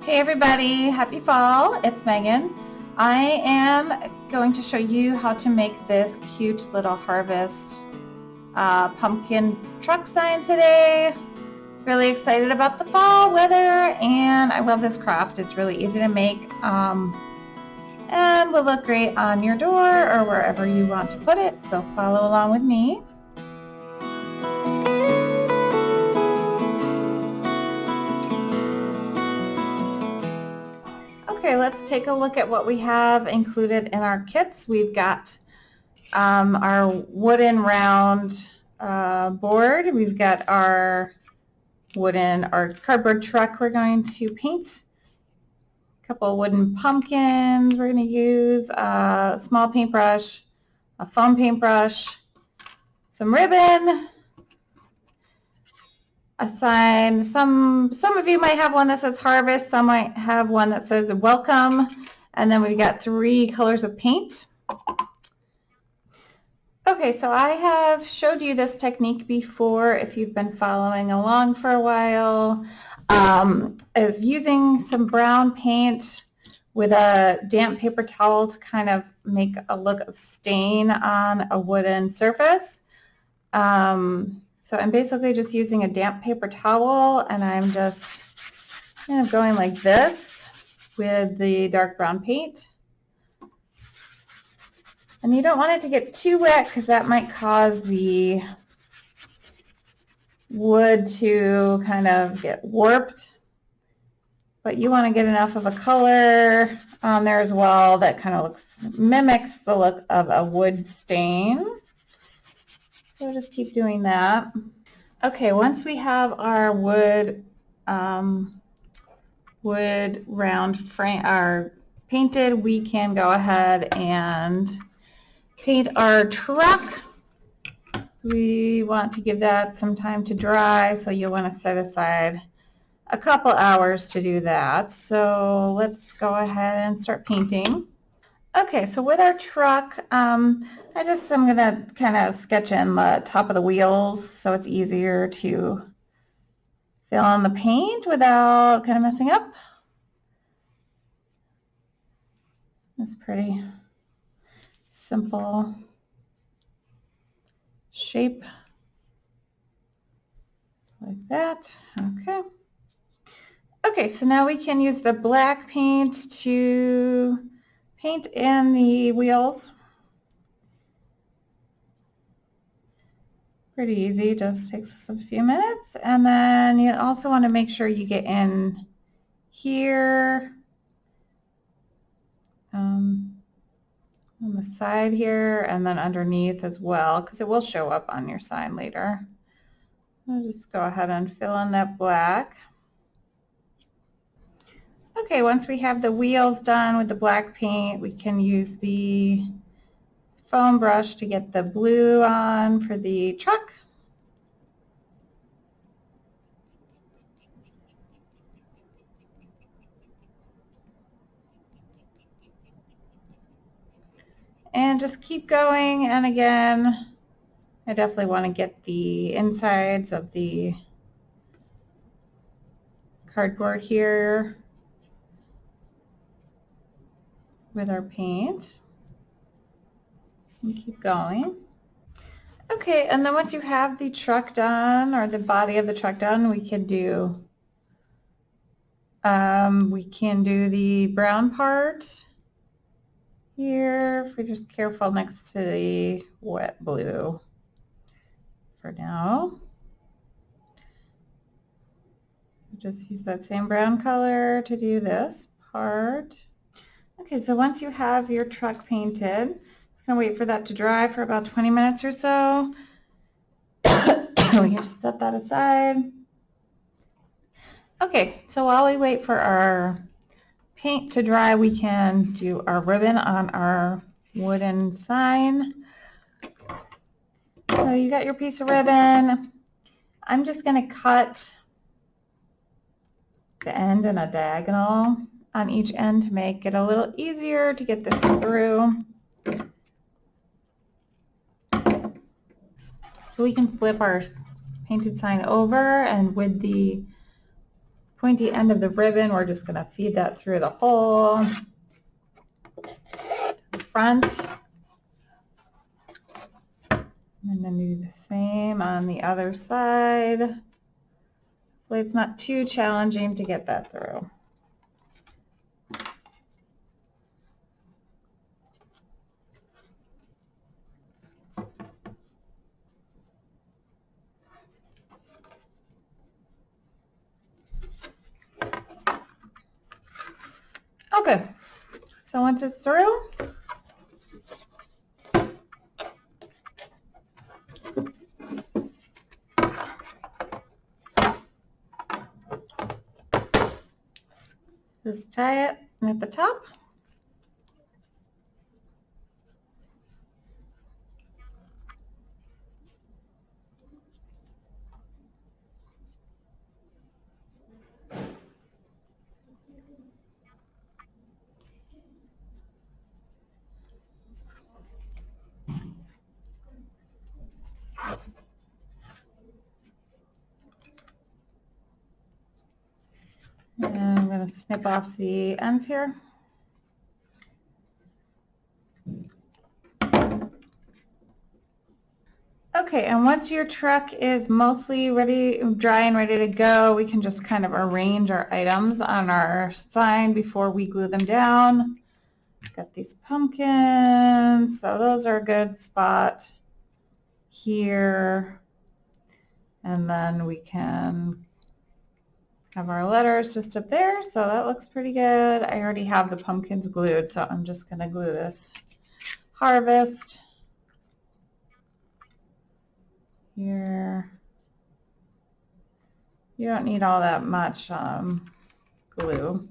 Hey everybody, happy fall. It's Megan. I am going to show you how to make this cute little harvest pumpkin truck sign today. Really excited about the fall weather, and I love this craft. It's really easy to make and will look great on your door or wherever you want to put it, so follow along with me. Okay, let's take a look at what we have included in our kits. We've got our wooden round board. We've got our cardboard truck we're going to paint. A couple of wooden pumpkins we're going to use, a small paintbrush, a foam paintbrush, some ribbon, a sign. Some of you might have one that says harvest, some might have one that says welcome, and then we've got 3 colors of paint. Okay, so I have showed you this technique before if you've been following along for a while, is using some brown paint with a damp paper towel to kind of make a look of stain on a wooden surface. So I'm basically just using a damp paper towel, and I'm just kind of going like this with the dark brown paint. And you don't want it to get too wet because that might cause the wood to kind of get warped. But you want to get enough of a color on there as well that kind of mimics the look of a wood stain. So just keep doing that. Okay, once we have our wood round frame painted, we can go ahead and paint our truck. So we want to give that some time to dry, so you'll want to set aside a couple hours to do that. So let's go ahead and start painting. Okay, so with our truck, I'm going to kind of sketch in the top of the wheels so it's easier to fill in the paint without kind of messing up. It's pretty simple shape like that. Okay, so now we can use the black paint to paint in the wheels. Pretty easy, just takes us a few minutes. And then you also want to make sure you get in here on the side here, and then underneath as well, because it will show up on your sign later. I'll just go ahead and fill in that black. Okay, once we have the wheels done with the black paint, we can use the foam brush to get the blue on for the truck. And just keep going, and again, I definitely want to get the insides of the cardboard here with our paint. And keep going. Okay, and then once you have the truck done, or the body of the truck done, we can do the brown part here, if we're just careful next to the wet blue for now. Just use that same brown color to do this part. Okay, so once you have your truck painted, just gonna wait for that to dry for about 20 minutes or so. We can just set that aside. Okay, so while we wait for our paint to dry, we can do our ribbon on our wooden sign. So you got your piece of ribbon. I'm just going to cut the end in a diagonal on each end to make it a little easier to get this through. So we can flip our painted sign over, and with the pointy end of the ribbon, we're just going to feed that through the hole to the front. And then do the same on the other side. Hopefully it's not too challenging to get that through. Okay, so once it's through, just tie it at the top. And I'm going to snip off the ends here. Okay, and once your truck is mostly ready, dry and ready to go, we can just kind of arrange our items on our sign before we glue them down. Got these pumpkins, so those are a good spot here. And then we can have our letters just up there, so that looks pretty good. I already have the pumpkins glued, so I'm just going to glue this harvest here. You don't need all that much glue.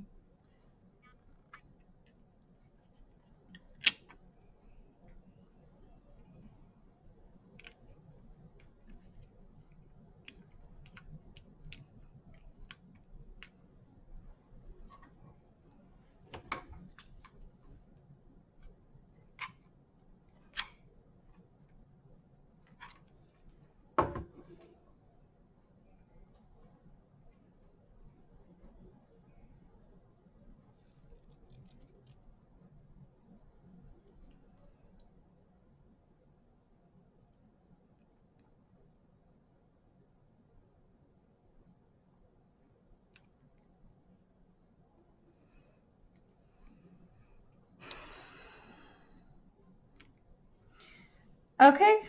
Okay,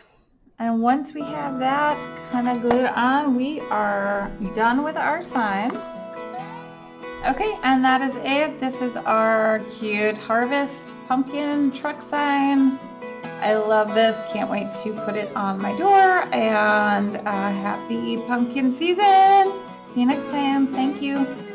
and once we have that kind of glued on, we are done with our sign. Okay, and that is it. This is our cute harvest pumpkin truck sign. I love this. Can't wait to put it on my door, and happy pumpkin season. See you next time. Thank you.